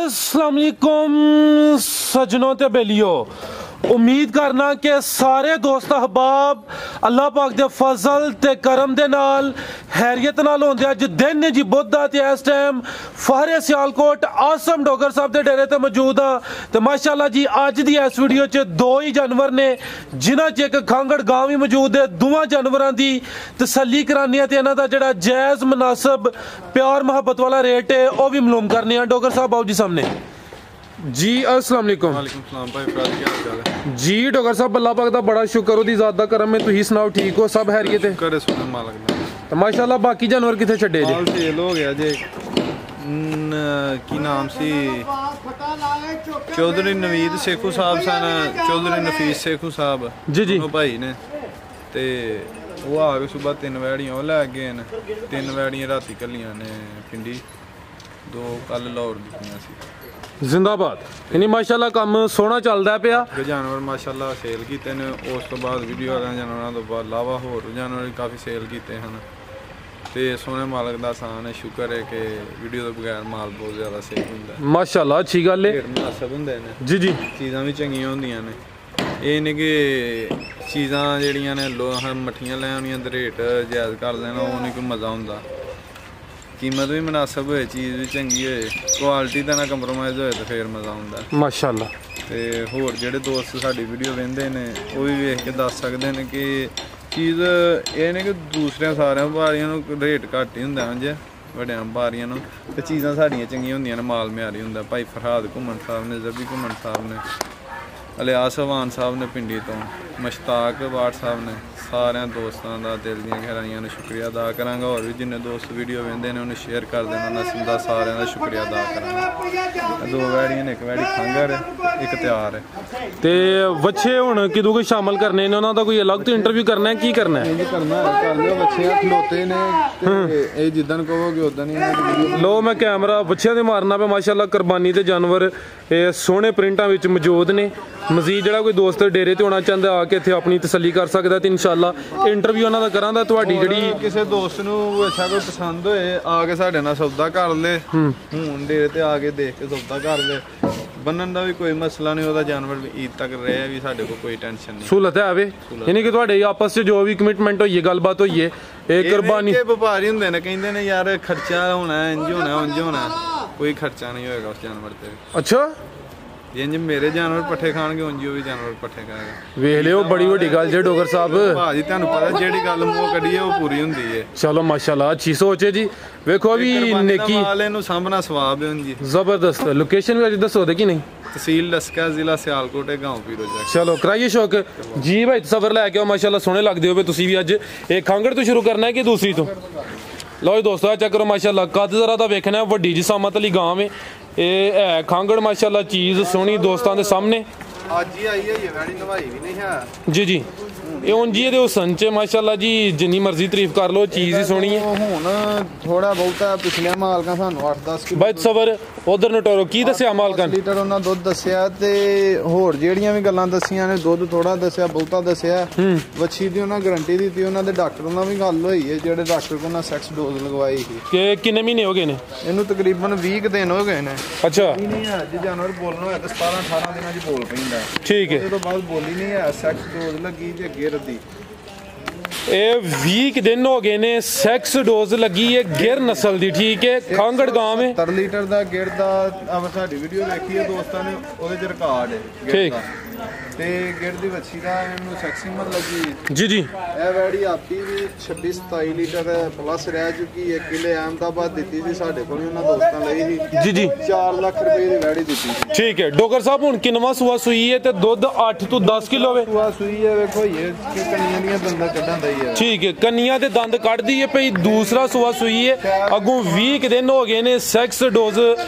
अस्सलाम वालेकुम सजनों ते बेलियो। उम्मीद करना कि सारे दोस्त अहबाब अल्लाह पाक दे फजल ते करम दे नाल हैरियत नाल होंदे। अज दिन ने जी बुध दा ते इस टाइम फारे सियालकोट आसम डोगर साहब दे डेरे ते मौजूद हाँ। तो माशाअल्लाह जी अज दी इस वीडियो च दो ही जानवर ने जिन्हां च एक खांगड़ गांव भी मौजूद है। दोवां जानवरां दी तसल्ली कराने ते इन्हां दा जिहड़ा जायज़ मुनासिब प्यार मुहब्बत वाला रेट है वह भी मालूम करने। डोगर साहब आओ जी सामने जी। अस्सलाम वालेकुम। वालेकुम सलाम भाई फराज, क्या हाल चाल है जी? डोगर साहब अल्लाह पाक दा बड़ा शुक्र ओदी ज़ात दा करम है। तुसीं सुनाओ ठीक हो? सब हैरियत है? करे सुन मालक दा। तो माशाअल्लाह बाकी जानवर किथे छड्डे जी? माल सेल हो गया जे। की नाम सी चौधरी नवीद सेखू साहब सन, चौधरी नफीस सेखू साहब जी जी भाई ने ते वो आ गए सुबह 3 वैड़ियां वो लै गए न। 3 वैड़ियां राती कलियां ने पिंडी, 2 कल लाहौर दित्तियां सी। जिंदाबाद। यानी माशाअल्लाह काम सोहना चलदा पिया। जानवर माशाअल्लाह सेल कीते ने। उस तो बाद वीडियो वाले जानवरों तो बाद अलावा होर जानवर काफ़ी सेल कीते हैं। तो सोने मालक का आसान है, शुक्र है कि वीडियो तो बगैर माल बहुत ज़्यादा सेल होंदा है। माशाअल्लाह अच्छी गल है। मुनासिब होंदे ने जी जी। चीज़ां भी चंगियां होंदियां ने। ये नहीं कि चीज़ां जिहड़ियां ने मट्ठियां लै आउणियां ते रेट जायज़ कर देना, वो नहीं कोई मज़ा होंदा। कीमत भी मुनासिब होए, चीज़ भी चंगी होए, क्वालिटी का ना कंप्रोमाइज़ होए तो फिर मज़ा आउंदा माशाअल्लाह। ते होर जिहड़े दोस्त साडी वीडियो वेंदे ने वो भी वेख के दस सकदे ने कि चीज़ ये नहीं कि दूसरे सारे व्यापारियों नूं रेट घट ही हुंदा जे वड्डियां व्यापारियों नूं, ते चीज़ां साडियां चंगियां हुंदियां ने, माल म्यारी हुंदा। भाई फरहाद घुम्मन साहब ने, जबी घुम्मन साहब ने, अलियास अवान साहब ने पिंडी तो, मुश्ताक वाट साहब ने, सारे दोस्तों का दिल दी गहराइयां ने शुक्रिया अदा करांगा। और भी जिन्ने दोस्त वीडियो वेंदे ने उन्हें शेयर कर देना, नसीब दा सारे का शुक्रिया अदा करांगा। 2 वैड़ियां ने, एक वैड़ी खंगर है, एक तैयार है। ते बच्चे हुण किदों कोई शामिल करने ने, उन्हां दा कोई अलग तो इंटरव्यू करना है? की करना है? करना है, कर लियो। बच्चे खलोते ने ते जिद्दन कहोगे उद्दन ही। लो मैं कैमरा बच्चों से मारना पे। माशाअल्लाह कुरबानी के जानवर सोहने प्रिंटां विच मौजूद ने। मजीद जिहड़ा कोई दोस्त डेरे ते होना चाहता आके इत्थे अपनी तसल्ली कर सकदा। ते इंशाअल्लाह इंटरव्यू उन्हां दा करांगा। तुहाडी जिहड़ी किसी दोस्त नूं अच्छा कोई पसंद होए आके साडे नाल सौदा कर ले, हुण डेरे ते आके देख के सौदा कर ले। बनन दा भी कोई मसला नहीं, ओहदा जानवर भी ईद तक रहे भी, साडे को कोई टेंशन नहीं। सहूलत है आवे, यानी कि तुहाडे आपस च जो भी कमिटमेंट होई है, गलबात होई है, ये कुर्बानी के व्यापारी हुंदे ने कहंदे ने यार खर्चा होना है, इंज होना है, उंज होना है। कोई खर्चा नहीं होएगा उस जानवर ते। अच्छा जिंज मेरे जानवर पट्ठे खाणगे उंज भी जानवर पट्ठे खाएगा। वेख लियो, बड़ी वड्डी गल जे डोगर साहब। भाजी तुहानू पता जेहड़ी गल मूंह कढी है वो पूरी हुंदी है। चलो माशाअल्लाह अच्छी सोच है जी। वेखो अभी नेकी वाले नू सामना सवाब है जी। जबरदस्त। लोकेशन भी अज दसो दे कि नहीं? तहसील लस्का, जिला सियालकोट है, गांव पीरोजा। चलो कराइए शौक जी भाई, सफर लैके आओ। माशाअल्लाह सोहने लगदे हो तुसीं भी। अज एक खांगड़ तो शुरू करना है कि दूसरी तो? लो जी दोस्तों चेक करो माशाअल्लाह, कद जरा दा वेखना है। वड्डी जी सामत अली गांव है, ये है खांगड़ माशाअल्लाह। चीज़ सोहनी दोस्तों के सामने आज ही आई है, ये वैड़ी नवाई भी नहीं है जी जी। ये उंज ही हुसन च माशाअल्लाह जी, जिन्नी मर्जी तारीफ कर लो, चीज़ ही सोहनी है। हुण थोड़ा बहुत पिछले मालकां सानू 8-10 किलो भाई सबर उधर नटोरो की दस्सिया मालकां ने? लीटर उन्हां दुੱਧ दस्सिया ते होर ਜਿਹੜੀਆਂ ਵੀ ਗੱਲਾਂ ਦਸੀਆਂ ਨੇ। ਦੁੱਧ ਥੋੜਾ ਦਸਿਆ, ਬਹੁਤਾ ਦਸਿਆ। ਵੱਛੀ ਦੀ ਉਹਨਾਂ ਗਾਰੰਟੀ ਦਿੱਤੀ। ਉਹਨਾਂ ਦੇ ਡਾਕਟਰ ਨਾਲ ਵੀ ਗੱਲ ਹੋਈ ਹੈ, ਜਿਹੜੇ ਡਾਕਟਰ ਕੋਲ ਨਾ ਸੈਕਸ ਡੋਜ਼ ਲਗਵਾਈ ਸੀ। ਕਿ ਕਿੰਨੇ ਮਹੀਨੇ ਹੋ ਗਏ ਨੇ ਇਹਨੂੰ? ਤਕਰੀਬਨ 20 ਦਿਨ ਹੋ ਗਏ ਨੇ। ਅੱਛਾ ਨਹੀਂ ਹੈ ਜੇ ਜਾਨਵਰ ਬੋਲਣਾ ਹੋਇਆ ਤਾਂ 17-18 ਦਿਨਾਂ 'ਚ ਬੋਲ ਪੈਂਦਾ। ਠੀਕ ਹੈ। ਉਸ ਤੋਂ ਬਾਅਦ ਬੋਲੀ ਨਹੀਂ ਹੈ, ਸੈਕਸ ਡੋਜ਼ ਲੱਗੀ ਤੇ ਅੱਗੇ ਰੱਦੀ। ਇਹ 20 दिन हो गए ने, सैक्स डोज लगी है, गिर नस्ल दी। ठीक है, खांगड़ गांव में 70 लीटर ਦਾ ਗਿਰ ਦਾ ਸਾਡੀ ਵੀਡੀਓ ਵੇਖੀ ਹੈ ਦੋਸਤਾਂ ਨੇ, ਉਹਦੇ 'ਚ ਰਿਕਾਰਡ ਹੈ ਠੀਕ। ਤੇ ਗਿਰ ਦੀ ਵੱਛੀ ਦਾ ਇਹਨੂੰ ਸੈਕਸੀਮਤ ਲੱਗੀ ਜੀ ਜੀ। ਇਹ ਵੈੜੀ ਆਪੀ ਵੀ 26-27 ਲੀਟਰ ਪਲੱਸ ਰਹਿ ਚੁੱਕੀ ਹੈ। ਕਿਲੇ ਅਹਿਮਦਾਬਾਦ ਦਿੱਤੀ ਸੀ ਸਾਡੇ ਕੋਲ, ਉਹਨਾਂ ਦੋਸਤਾਂ ਲਈ ਸੀ ਜੀ ਜੀ। 4 ਲੱਖ ਰੁਪਏ ਦੀ ਵੈੜੀ ਦਿੱਤੀ ਸੀ। ਠੀਕ ਹੈ ਡੋਗਰ ਸਾਹਿਬ, ਹੁਣ ਕਿੰਨਵਾਂ ਸੂਆ ਸੂਈ ਹੈ ਤੇ ਦੁੱਧ 8 ਤੋਂ 10 ਕਿਲੋ ਵੇ? ਸੂਆ ਸੂਈ ਹੈ, ਵੇਖੋ ਇਹ ਕਿ ਕੰਨੀਆਂ ਦੀਆਂ ਦੰਦਾਂ ਕੱਢਣ ਦਾ ਹੀ ਹੈ। ठीक है, कन्निया दे दंद कढ़दी है पई। दूसरा सुआ सुई है, अगों 20 दिन हो गए ने, सैक्स डोज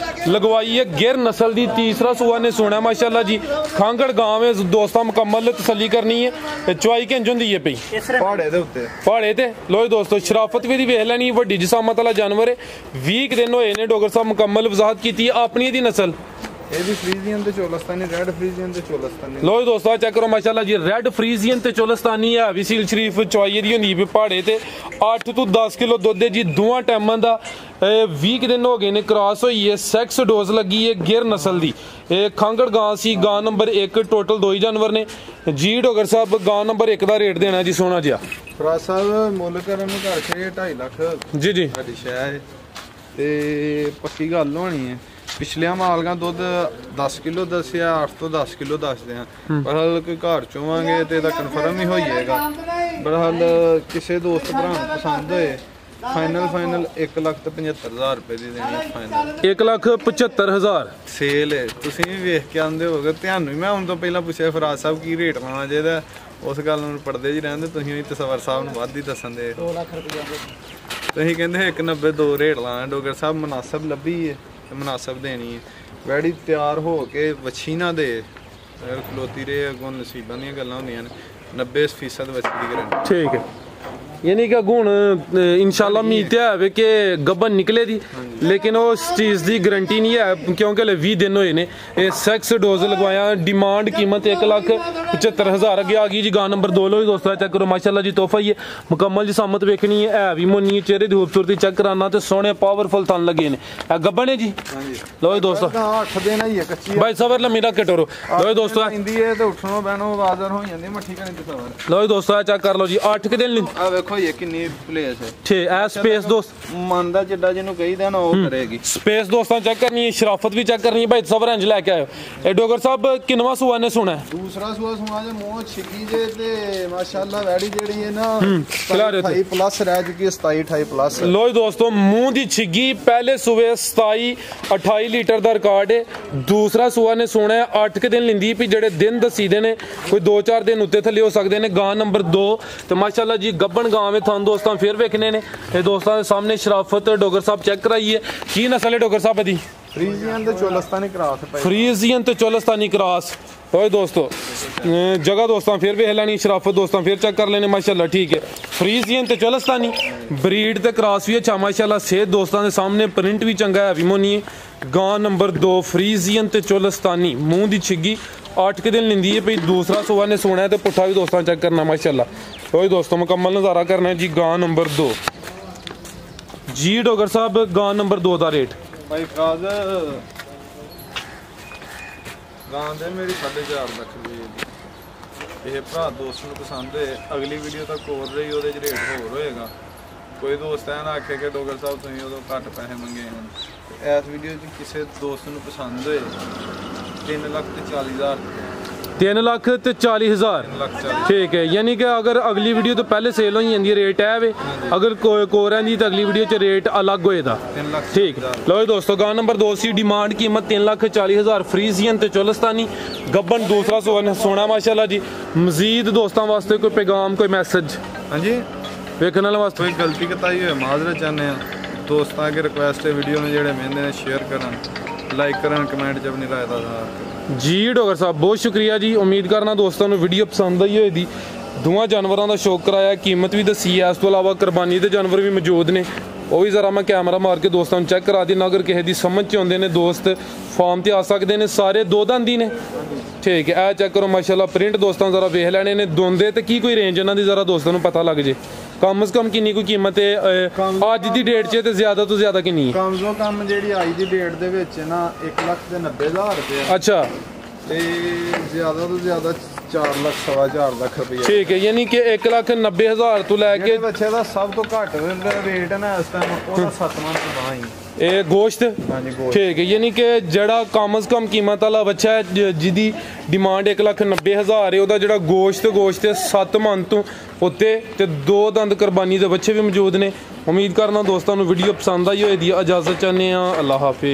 लगवाई है, गिर नस्ल दी। तीसरा सुआ ने सुना माशाअल्लाह जी। खांगड़ गांव है दोस्तां, मुकम्मल तसल्ली करनी है। चुआई किंज हुंदी है पई? पहाड़े दे उत्ते, पहाड़े ते। लो दोस्तों शराफत भी वेख लैनी, वड्डी जिसामत वाला जानवर है। 20 दिन होए ने, डोगर साहब मुकम्मल वजाहत की अपनी दी नस्ल। ਇਹ ਵੀ ਫਰੀਜ਼ੀਅਨ ਤੇ ਚੋਲਸਤਾਨੀ, ਰੈਡ ਫਰੀਜ਼ੀਅਨ ਤੇ ਚੋਲਸਤਾਨੀ। लो दोस्तों चेक करो माशाअल्लाह जी, रेड फ्रीजियन ते चोलस्तानी है। विसील शरीफ चवाई दी होंदी है पहाड़े ते। 8 ਤੋਂ 10 किलो दुध है जी, दोवां टाइमां दा। 20 दिन हो गए ने क्रॉस हुई है, सैक्स डोज लगी है, गिर नस्ल दी। खांगड़ गां सी, गां नंबर 1, टोटल 2 ही जानवर ने जी। डोगर साहब गां नंबर 1 का रेट देना जी सोना जिहा। ਫਰਾਜ ਸਾਹਿਬ ਮੁੱਲ ਕਰਨ ਨੂੰ ਘਰ ਖੜੇ 2.5 ਲੱਖ जी जी ਸਾਡੀ ਸ਼ਹਿਰ ਤੇ ਪੱਕੀ ਗੱਲ ਹੋਣੀ ਹੈ। ਪਿਛਲੀਆਂ ਮਾਲਕਾਂ ਦੁੱਧ 10 ਕਿਲੋ ਦੱਸਿਆ, 8 ਤੋਂ 10 ਕਿਲੋ ਦੱਸਦੇ ਆ, ਪਰ ਹਾਲ ਕੋਈ ਘਰ ਚੋਵਾਂਗੇ ਤੇ ਇਹਦਾ ਕਨਫਰਮ ਹੀ ਹੋ ਜਾਏਗਾ। ਪਰ ਹਾਲ ਕਿਸੇ ਦੋਸਤ ਭਰਾ ਨੂੰ ਪਸੰਦ ਹੋਏ ਫਾਈਨਲ 1,75,000 ਰੁਪਏ ਦੀ ਦੇਣੀ ਹੈ। ਫਾਈਨਲ 1,75,000 ਸੇਲ ਹੈ। ਤੁਸੀਂ ਵੀ ਵੇਖ ਕੇ ਆਂਦੇ ਹੋਗੇ, ਤੁਹਾਨੂੰ ਮੈਂ ਹੁਣ ਤੋਂ ਪਹਿਲਾਂ ਪੁੱਛਿਆ ਫਰਾਜ ਸਾਹਿਬ ਕੀ ਰੇਟ ਲਾਉਣਾ ਚਾਹੀਦਾ, ਉਸ ਗੱਲ ਨੂੰ ਪੜਦੇ ਜੀ ਰਹਿੰਦੇ ਤੁਸੀਂ ਵੀ ਤਸਵਰ ਸਾਹਿਬ ਨੂੰ ਵੱਧ ਹੀ ਦੱਸਣ ਦੇ। 2 ਲੱਖ ਰੁਪਏ ਤੁਸੀਂ ਕਹਿੰਦੇ 1,90 2 ਰੇਟ ਲਾਣਾ। ਡੋਗਰ ਸਾਹਿਬ ਮੁਨਾਸਬ ਲੱਭੀ ਹੈ ਤੇ ਮੁਨਾਸਬ ਦੇਣੀ ਹੈ। ਵੈੜੀ ਤਿਆਰ ਹੋ ਕੇ ਵੱਛੀ ਨਾ ਦੇ ਅਗਰ ਖਲੋਤੀ ਰਹੇ ਅੱਗੋਂ ਨਸੀਬਾਂ ਦੀਆਂ ਗੱਲਾਂ ਹੁੰਦੀਆਂ ਨੇ। 90% ਵੱਛੀ ਦੀ ਗਰੰਟੀ। ठीक है, यानी कि ਹੁਣ ਇਨਸ਼ਾਅੱਲਾ ਉਮੀਦ ਹੈ ਕਿ ਗੱਬਨ ਨਿਕਲੇ ਦੀ, ਲੇਕਿਨ ਉਸ ਚੀਜ਼ ਦੀ ਗਾਰੰਟੀ ਨਹੀਂ ਹੈ ਕਿਉਂਕਿ ਹਲੇ 20 ਦਿਨ ਹੋਏ ਨੇ। ਇਹ ਸੈਕਸ ਡੋਜ਼ ਲਗਵਾਇਆ, ਡਿਮਾਂਡ ਕੀਮਤ 1,75,000 ਅੱਗੇ ਆ ਗਈ ਜੀ। ਗਾਂ ਨੰਬਰ 2 ਲੋ ਜੀ ਦੋਸਤੋ, ਚੈੱਕ ਕਰੋ ਮਾਸ਼ਾਅੱਲਾ ਜੀ, ਤੋਹਫਾ ਹੀ ਹੈ ਮੁਕੰਮਲ ਜੀ। ਸਾਮਤ ਵੇਖਣੀ ਹੈ ਵੀ ਮੋਨੀ ਚਿਹਰੇ ਦੀ ਖੂਬਸੂਰਤੀ ਚੈੱਕ ਕਰਾਨਾ ਤੇ ਸੋਹਣੇ ਪਾਵਰਫੁਲ ਤਨ ਲੱਗੇ ਨੇ। ਇਹ ਗੱਬਨ ਹੈ ਜੀ। ਲੋ ਜੀ ਦੋਸਤੋ 8 ਦਿਨ ਹੀ ਹੈ ਕੱਚੀ ਭਾਈ ਸਬਰ ਲ ਮੇਰਾ ਕਟੋਰੋ। ਲੋ ਜੀ ਦੋਸਤੋ ਇੰਦੀ ਹੈ ਤੇ ਉੱਠਣੋਂ ਬਹਿਣੋਂ ਆਵਾਜ਼ਾਂ ਹੋ ਜਾਂਦੀ ਮੱਠੀ ਕਰਨ ਤੇ ਸਬਰ। ਲੋ ਜੀ ਦੋਸਤੋ ਚੈੱਕ ਕਰ ਲਓ ਜੀ, 8 ਕਿ ਦਿਨ ਆ ਵੇਖੋ ਇਹ ਕਿੰਨੀ ਪਲੇਸ ਹੈ। ਛੇ ਐ ਸਪੇਸ ਦੋਸਤ ਮੰਨਦਾ ਜਿੱਡਾ ਜਿਹਨੂੰ ਕਹੀਦਾ ਨਾ ਉਹ ਕਰੇਗੀ। ਸਪੇਸ ਦੋਸਤਾਂ ਚੈੱਕ ਕਰਨੀ ਹੈ, ਸ਼ਰਾਫਤ ਵੀ ਚੈੱਕ ਕਰਨੀ ਹੈ। ਭਾਈ ਸਬਰ ਇੰਜ ਲੈ ਕੇ ਆਇਓ। ਇਹ ਡੋਗਰ ਸਾਹਿਬ ਕਿੰਨਵਾਂ ਸੂਆ ਨੇ ਸੁਣਾ? ਦੂਸਰਾ ਸੂਆ ਸੁਣਾ ਜੇ ਮੂੰਹ ਛਿੱਗੀ ਜੇ ਤੇ ਮਾਸ਼ਾਅੱਲਾ ਵੈੜੀ ਜਿਹੜੀ ਹੈ ਨਾ ਖਿਲਾ ਰਹੇ 28 ਪਲੱਸ ਰਹਿ ਚੁੱਕੀ 27 28 ਪਲੱਸ। ਲੋ ਜੀ ਦੋਸਤੋ ਮੂੰਹ ਦੀ ਛਿੱਗੀ, ਪਹਿਲੇ ਸੂਏ 27 28 ਲੀਟਰ ਦਾ ਰਿਕਾਰਡ ਹੈ। ਦੂਸਰਾ ਸੂਆ ਨੇ ਸੁਣਾ 8 ਕਿ ਦਿਨ ਲਿੰਦੀ ਵੀ ਜਿਹੜੇ ਦਿਨ ਦਸੀਦੇ ਨੇ ਕੋਈ 2-4 ਦਿਨ ਉੱਤੇ ਥੱਲੇ ਹੋ ਸਕਦੇ ਨੇ। ਗਾਂ ਨੰਬਰ 2 ਤੇ ਮਾਸ਼ਾਅੱਲਾ ਜੀ ਗੱਬਣ ਗਾਂ ਵਿੱਚ ਤੁਹਾਨੂੰ ਦੋਸਤਾਂ ਫਿਰ ਵੇਖਣੇ ਨੇ। ਇਹ ਦੋਸਤਾਂ ਦੇ ਸਾਹਮਣੇ ਸ਼ਰਾਫਤ ਡੋਗਰ ਸਾਹਿਬ ਚੈੱਕ ਕਰਾਈਏ ਕੀ ਨਸਲ ਹੈ ਡੋਗਰ ਸਾਹਿਬ ਦੀ? ਫਰੀਜ਼ੀਅਨ ਤੇ ਚੋਲਸਤਾਨੀ ਕਰਾਸ ਹੈ। ਫਰੀਜ਼ੀਅਨ ਤੇ ਚੋਲਸਤਾਨੀ ਕਰਾਸ। ਓਏ ਦੋਸਤੋ ਜਗ੍ਹਾ ਦੋਸਤਾਂ ਫਿਰ ਵੇਖ ਲੈਣੀ, ਸ਼ਰਾਫਤ ਦੋਸਤਾਂ ਫਿਰ ਚੈੱਕ ਕਰ ਲੈਣੇ ਮਾਸ਼ਾਅੱਲਾ। ਠੀਕ ਹੈ, ਫਰੀਜ਼ੀਅਨ ਤੇ ਚੋਲਸਤਾਨੀ ਬਰੀਡ ਤੇ ਕਰਾਸ ਵੀ ਅੱਛਾ ਮਾਸ਼ਾਅੱਲਾ। ਸੇਧ ਦੋਸਤਾਂ ਦੇ ਸਾਹਮਣੇ, ਪ੍ਰਿੰਟ ਵੀ ਚੰਗਾ ਹੈ ਵੀ ਮੋਨੀ। ਗਾਂ ਨੰਬਰ 2 ਫਰੀਜ਼ੀਅਨ ਤੇ ਚੋਲਸਤਾਨੀ, ਮੂੰਹ ਦੀ ਛਿੱਗੀ 8 ਕਿ ਦਿਨ ਲਿੰਦੀ ਹੈ ਭਈ। ਦੂਸਰਾ ਸੂਆ ਨੇ ਸੋਣਾ ਤੇ ਪੁੱਠਾ ਵੀ ਦੋਸਤਾਂ ਚੈੱਕ ਕਰਨਾ ਮਾਸ਼ਾਅੱਲਾ। ਓਏ ਦੋਸਤੋ ਮੁਕੰਮਲ ਨਜ਼ਾਰਾ ਕਰਨਾ ਹੈ ਜੀ। ਗਾਂ ਨੰਬਰ 2 ਜੀ ਡੋਗਰ ਸਾਹਿਬ, ਗਾਂ ਨੰਬਰ 2 ਦਾ ਰੇਟ ਭਾਈ ਫਰਾਜ਼ ਗਾਂ ਦੇ ਮੇਰੀ 4.5 ਲੱਖ ਰੁਪਏ। ਇਹ ਭਰਾ ਦੋਸਤ ਨੂੰ ਪਸੰਦ ਹੈ, ਅਗਲੀ ਵੀਡੀਓ ਤੱਕ ਹੋਰ ਰਹੀ ਉਹਦੇ 'ਚ ਰੇਟ ਹੋਰ ਹੋਏਗਾ। ਕੋਈ ਦੋਸਤ ਐ ਨਾ ਆਖੇ ਕਿ ਡੋਗਰ ਸਾਹਿਬ ਤੁਸੀਂ ਉਦੋਂ ਘੱਟ ਪੈਸੇ ਮੰਗੇ ਹਨ। ਇਸ ਵੀਡੀਓ 'ਚ ਕਿਸੇ ਦੋਸਤ ਨੂੰ ਪਸੰਦ ਹੋਏ 3,40,000 3,40,000 ਠੀਕ ਹੈ। ਯਾਨੀ ਕਿ ਅਗਰ ਅਗਲੀ ਵੀਡੀਓ ਤੋਂ ਪਹਿਲੇ ਸੇਲ ਹੋਈ ਜਾਂਦੀ ਰੇਟ ਹੈ ਵੇ, ਅਗਰ ਕੋਰਾਂ ਦੀ ਤਾਂ ਅਗਲੀ ਵੀਡੀਓ 'ਚ ਰੇਟ ਅਲੱਗ ਹੋਏਦਾ। ਠੀਕ ਲਓ ਜੀ ਦੋਸਤੋ, ਗਾਂ ਨੰਬਰ 2 ਸੀ, ਡਿਮਾਂਡ ਕੀਮਤ 3,40,000, ਫਰੀਜ਼ੀਅਨ ਤੇ ਚੋਲਸਤਾਨੀ ਗੱਬਨ। ਦੂਸਰਾ ਸੋਨਾ ਮਾਸ਼ਾਅੱਲਾ ਜੀ। ਮਜ਼ੀਦ ਦੋਸਤਾਂ ਵਾਸਤੇ ਕੋਈ ਪੈਗਾਮ, ਕੋਈ ਮੈਸੇਜ? ਹਾਂਜੀ, ਵੇਖਣ ਵਾਲੇ ਵਾਸਤੇ ਕੋਈ ਗਲਤੀ ਕਤਾਈ ਹੋਏ ਮਾਜ਼ਰਤ ਚਾਹੁੰਦੇ ਆ। ਦੋਸਤਾਂ ਅੱਗੇ ਰਿਕੁਐਸਟ ਹੈ ਵੀਡੀਓ ਨੂੰ ਜਿਹੜੇ ਮਹਿੰਦੇ ਨੇ ਸ਼ੇਅਰ ਕਰਨ, ਲਾਈਕ ਕਰਨ, ਕਮੈਂਟ 'ਚ ਆਪਣੀ ਰਾਏ ਦਾ ਜੀ। ਡੋਗਰ ਸਾਹਿਬ ਬਹੁਤ ਸ਼ੁਕਰੀਆ ਜੀ। ਉਮੀਦ ਕਰਨਾ ਦੋਸਤਾਂ ਨੂੰ ਵੀਡੀਓ ਪਸੰਦ ਆਈ ਹੋਏਗੀ। ਦੋਵਾਂ ਜਾਨਵਰਾਂ ਦਾ ਸ਼ੌਕ ਕਰਾਇਆ, ਕੀਮਤ ਵੀ ਦੱਸੀ ਹੈ। ਇਸ ਤੋਂ ਇਲਾਵਾ ਕੁਰਬਾਨੀ ਦੇ ਜਾਨਵਰ ਵੀ ਮੌਜੂਦ ਨੇ, ਉਹ ਵੀ ਜ਼ਰਾ ਮੈਂ ਕੈਮਰਾ ਮਾਰ ਕੇ ਦੋਸਤਾਂ ਨੂੰ ਚੈੱਕ ਕਰਾ ਦੇਣਾ। ਅਗਰ ਕਿਸੇ ਦੀ ਸਮਝ 'ਚ ਆਉਂਦੇ ਨੇ ਦੋਸਤ ਫਾਰਮ ਤੇ ਆ ਸਕਦੇ ਨੇ। ਸਾਰੇ 2 ਦੰਦੀ ਨੇ। ਠੀਕ ਹੈ, ਇਹ ਚੈੱਕ ਕਰੋ ਮਾਸ਼ਾਅੱਲਾ। ਪ੍ਰਿੰਟ ਦੋਸਤਾਂ ਜ਼ਰਾ ਵੇਖ ਲੈਣੇ ਨੇ। ਦੋਂਦੇ ਤੇ ਕੀ ਕੋਈ ਰੇਂਜ ਇਹਨਾਂ ਦੀ ਜ਼ਰਾ ਦੋਸਤਾਂ ਨੂੰ ਪਤਾ ਲੱਗ ਜੇ। ਕਮ ਸੇ ਕਮ ਕਿੰਨੀ ਕੋਈ ਕੀਮਤ ਹੈ ਅੱਜ ਦੀ ਡੇਟ 'ਚ ਤੇ ਜ਼ਿਆਦਾ ਤੋਂ ਜ਼ਿਆਦਾ ਕਿੰਨੀ ਹੈ? ਕਮ ਤੋਂ ਕਮ ਜਿਹੜੀ ਅੱਜ ਦੀ ਡੇਟ ਦੇ ਵਿੱਚ ਨਾ 1,90,000 ਰੁਪਏ। ਅੱਛਾ, ਤੇ ਜ਼ਿਆਦਾ ਤੋਂ ਜ਼ਿਆਦਾ 4 ਲੱਖ 4.25 ਲੱਖ ਰੁਪਏ। ਠੀਕ ਹੈ, ਯਾਨੀ ਕਿ 1,90,000 ਤੋਂ ਲੈ ਕੇ ਬੱਚੇ ਦਾ ਸਭ ਤੋਂ ਘੱਟ ਰੇਟ ਹੈ ਨਾ ਇਸ ਟਾਈਮ ਉਹਦਾ 7 ਮਨ ਤੋਂ ਹੀ ਇਹ ਗੋਸ਼ਤ। ਹਾਂਜੀ ਗੋਸ਼ਤ। ਠੀਕ ਹੈ, ਯਾਨੀ ਕਿ ਜਿਹੜਾ ਕਮ ਸੇ ਕਮ ਕੀਮਤ ਵਾਲਾ ਬੱਚਾ ਹੈ ਜਿਹਦੀ ਡਿਮਾਂਡ 1,90,000 ਹੈ, ਉਹਦਾ ਜਿਹੜਾ ਗੋਸ਼ਤ 7 ਮਨ ਤੋਂ ਉੱਤੇ ਤੇ 2 ਦੰਦ ਕੁਰਬਾਨੀ ਦੇ ਬੱਚੇ ਵੀ ਮੌਜੂਦ ਨੇ। ਉਮੀਦ ਕਰਨਾ ਦੋਸਤਾਂ ਨੂੰ ਵੀਡੀਓ ਪਸੰਦ ਆਈ ਹੋਏਗੀ। ਇਜਾਜ਼ਤ ਚਾਹੁੰਦੇ ਹਾਂ, ਅੱਲਾਹ ਹਾਫਿਜ਼।